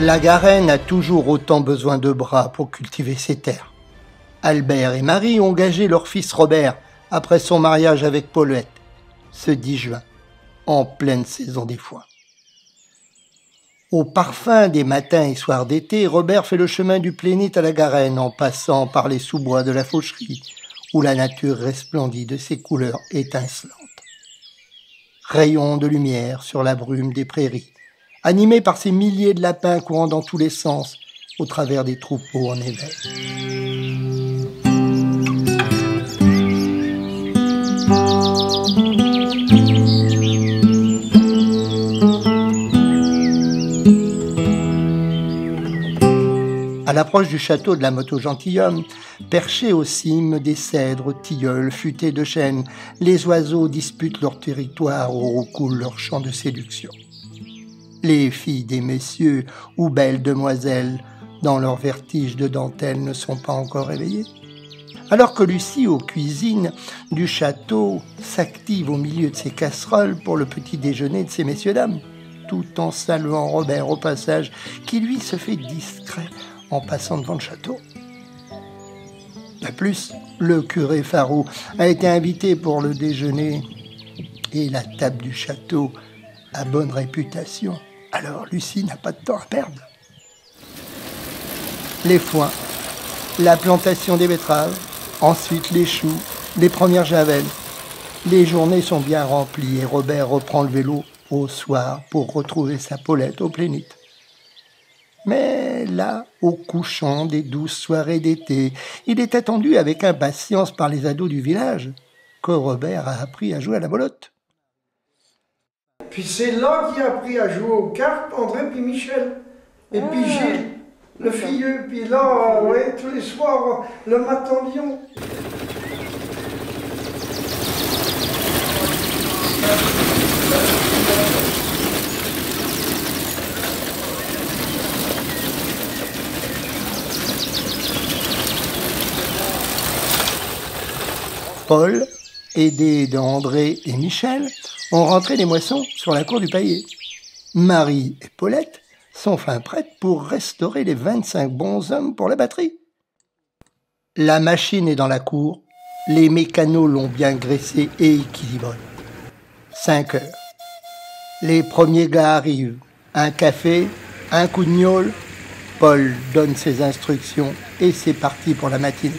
La Garenne a toujours autant besoin de bras pour cultiver ses terres. Albert et Marie ont gagé leur fils Robert après son mariage avec Paulette, ce 10 juin, en pleine saison des foins. Au parfum des matins et soirs d'été, Robert fait le chemin du Plénit à la Garenne en passant par les sous-bois de la Faucherie, où la nature resplendit de ses couleurs étincelantes. Rayons de lumière sur la brume des prairies, animé par ces milliers de lapins courant dans tous les sens, au travers des troupeaux en éveil. À l'approche du château de la Motte-au-Gentilhomme, perchés aux cimes des cèdres, tilleuls, futés de chênes, les oiseaux disputent leur territoire où coulent leurs chants de séduction. Les filles des messieurs ou belles demoiselles, dans leur vertige de dentelle, ne sont pas encore éveillées. Alors que Lucie, aux cuisines du château, s'active au milieu de ses casseroles pour le petit déjeuner de ces messieurs-dames, tout en saluant Robert au passage, qui lui se fait discret en passant devant le château. De plus, le curé Faraud a été invité pour le déjeuner et la table du château a bonne réputation. Alors Lucie n'a pas de temps à perdre. Les foins, la plantation des betteraves, ensuite les choux, les premières javelles. Les journées sont bien remplies et Robert reprend le vélo au soir pour retrouver sa Paulette au Plénit. Mais là, au couchant des douces soirées d'été, il est attendu avec impatience par les ados du village que Robert a appris à jouer à la belote. Puis c'est là qu'il a appris à jouer aux cartes, André puis Michel. Et puis Gilles, le filleux. Puis là, ouais, tous les soirs, le matin Lyon. Paul, aidé d'André et Michel, ont rentré les moissons sur la cour du paillet. Marie et Paulette sont fin prêtes pour restaurer les 25 bonshommes pour la batterie. La machine est dans la cour, les mécanos l'ont bien graissée et équilibrée. 5 heures. Les premiers gars arrivent. Un café, un coup de gnôle. Paul donne ses instructions et c'est parti pour la matinée.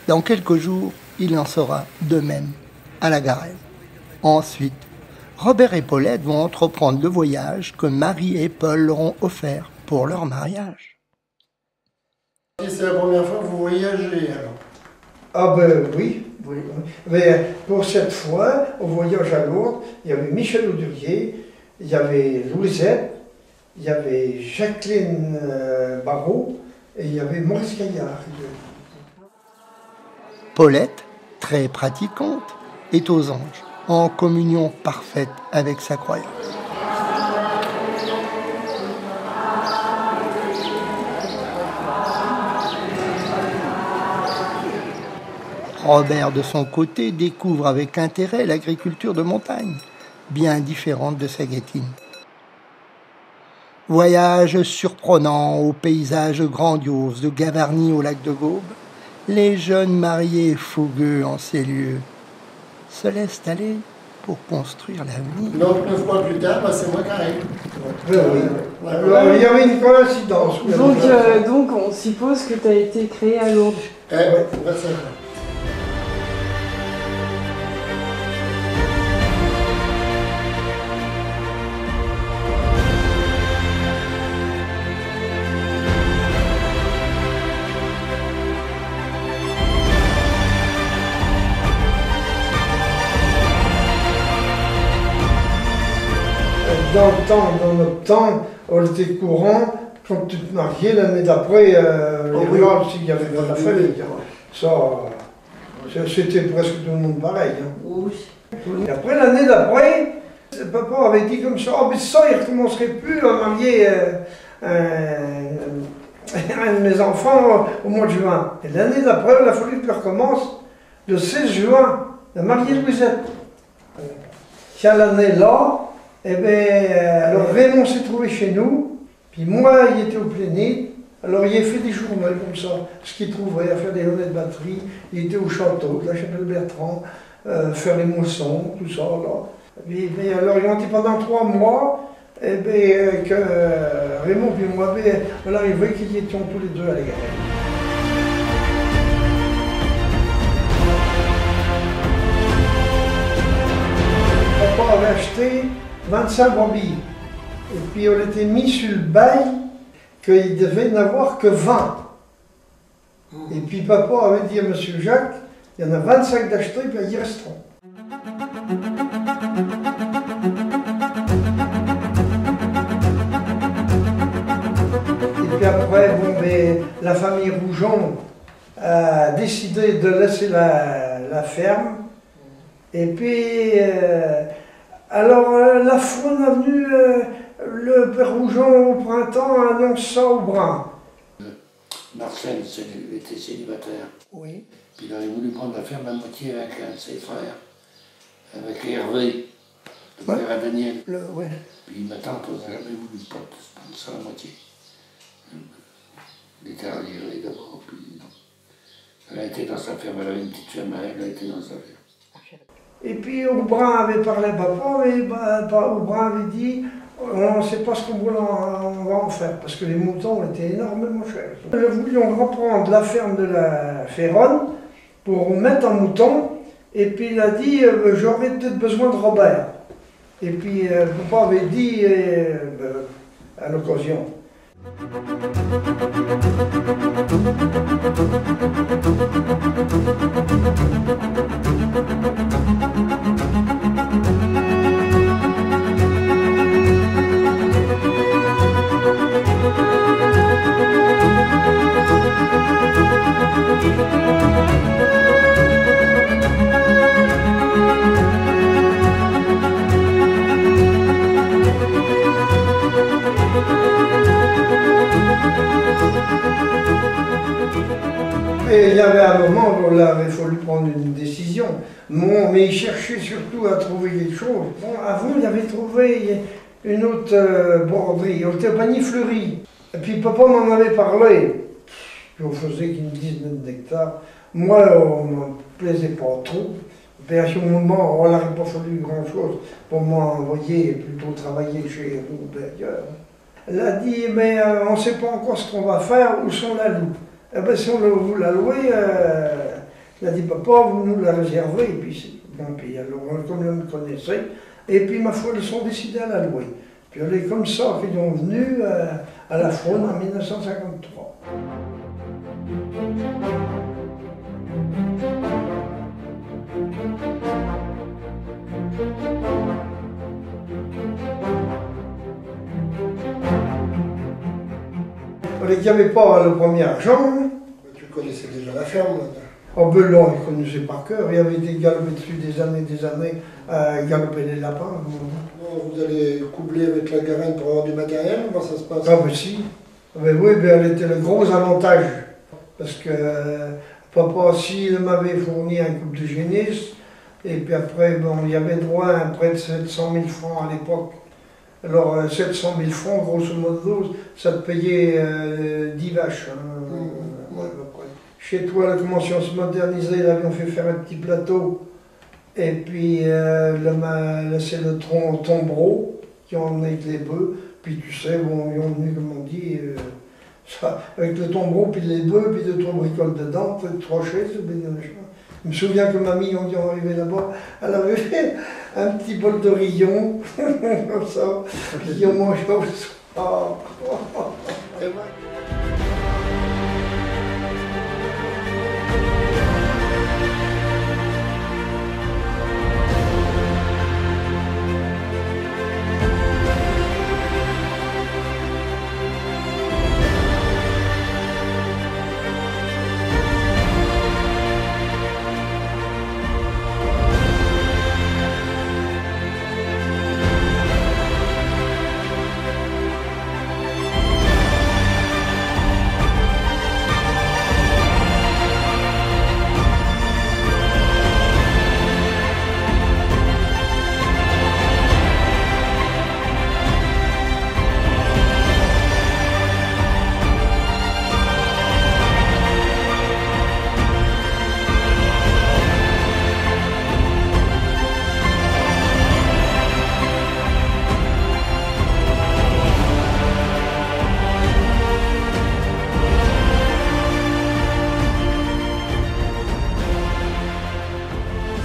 Dans quelques jours, il en sera de même à la Garenne. Ensuite, Robert et Paulette vont entreprendre le voyage que Marie et Paul leur ont offert pour leur mariage. C'est la première fois que vous voyagez alors? Ah ben oui. Mais pour cette fois, au voyage à Lourdes, il y avait Michel Audurier, il y avait Louisette, il y avait Jacqueline Barrault et il y avait Maurice Gaillard. Paulette, très pratiquante, est aux anges, en communion parfaite avec sa croyance. Robert, de son côté, découvre avec intérêt l'agriculture de montagne, bien différente de sa guétine. Voyage surprenant aux paysages grandioses de Gavarnie au lac de Gaube, les jeunes mariés fougueux en ces lieux se laissent aller pour construire l'avenir. Donc 9 mois plus tard, c'est moi qui arrive. Oui. Il y avait une coïncidence. Donc on suppose que tu as été créé à Lourdes. Oui, merci. Dans notre temps, on était courant, quand tu te mariais, l'année d'après, les rurales, s'il y avait dans la famille. Ça, C'était presque tout le monde pareil. Hein. Oui. Et après, l'année d'après, papa avait dit comme ça, oh, mais ça, il ne recommencerait plus à marier un de mes enfants au mois de juin. Et l'année d'après, il a fallu qu'il recommence le 16 juin, à marier Louisette. Cette année-là, eh bien, alors Raymond s'est trouvé chez nous, puis moi, il était au Plénite. Alors il a fait des journaux comme ça, ce qu'il trouvait, à faire des honnêtes de batterie. Il était au château de la chapelle Bertrand, faire les moissons, tout ça. Là. Et alors ils ont été pendant 3 mois, et bien, que Raymond et moi, on arrivait qu'ils étions tous les deux à la guerre. Papa avait acheté 25 brebis, et puis on était mis sur le bail qu'il devait n'avoir que 20. Et puis papa avait dit à M. Jacques, il y en a 25 d'achetés, puis ils resteront. Et puis après, bon, mais la famille Roujon a décidé de laisser la ferme. Et puis, alors la faune a venu, le père Roujon au printemps annonce ça au Brun. Marcel était célibataire. Oui. Puis il avait voulu prendre la ferme à moitié avec un de ses frères, avec Hervé, le frère à Daniel. Ouais. Puis ma tante n'a jamais voulu prendre ça à moitié. Il était arrivé d'abord, puis elle a été dans sa ferme, elle avait une petite ferme, elle a été dans sa ferme. Et puis Aubrun avait parlé à papa, et Aubrun avait dit on ne sait pas ce qu'on va en faire, parce que les moutons étaient énormément chers. Nous voulions reprendre la ferme de la Féronne pour mettre en mouton, et puis il a dit j'aurais peut-être besoin de Robert. Et puis papa avait dit à l'occasion. Et il y avait un moment où il avait fallu prendre une décision. Bon, mais il cherchait surtout à trouver quelque chose. Bon, avant, il avait trouvé une autre borderie, on était à Bagny-Fleury. Et puis papa m'en avait parlé. Puis on faisait qu'une dizaine d'hectares. Moi, on ne me plaisait pas trop. Puis à ce moment, on n'aurait pas fallu grand-chose pour m'envoyer plutôt travailler chez vous ou ailleurs. Elle a dit, mais on ne sait pas encore ce qu'on va faire, où sont la loue. Eh bien, si on vous la louez, il a dit, papa, vous nous la réservez, et puis c'est bon, puis alors, comme je me connaissais, et puis ma foi, ils sont décidés à la louer. Puis elle est comme ça qu'ils sont venus à la Faune en 1953. Il n'y avait pas le premier argent. Tu connaissais déjà la ferme, là. Oh ben là, il connaissait par cœur. Il avait été galopé dessus des années, galoper les lapins. Non, vous allez coubler avec la Garenne pour avoir du matériel, comment ça se passe? Ah ben si. Ben oui, ben elle était le gros avantage. Parce que papa, s'il m'avait fourni un couple de génisses, et puis après, bon, il y avait droit à près de 700 000 francs à l'époque. Alors 700 000 francs, grosso modo, ça te payait 10 vaches. Hein, ouais, à peu près. Chez toi, la convention se modernisait, ils avaient fait faire un petit plateau. Et puis, c'est le tombereau qui ont emmené avec les bœufs. Puis tu sais, bon, ils ont venu, comme on dit, ça, avec le tombereau, puis les bœufs, puis 2-3 bricoles dedans, 3 chaises. Je me souviens que mamie, on dit, on arrivait là-bas, elle avait fait un petit bol de rillon, comme ça, puis on mangeait au soir.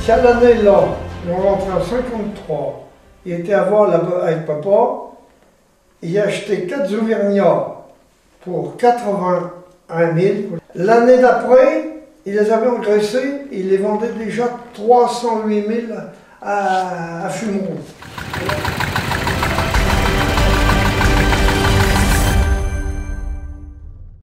Cette année-là, on rentrait en 53. Il était à voir là-bas avec papa. Il a acheté 4 Auvergnats pour 81 000. L'année d'après, il les avait engraissés, il les vendait déjà 308 000 à Fumeron.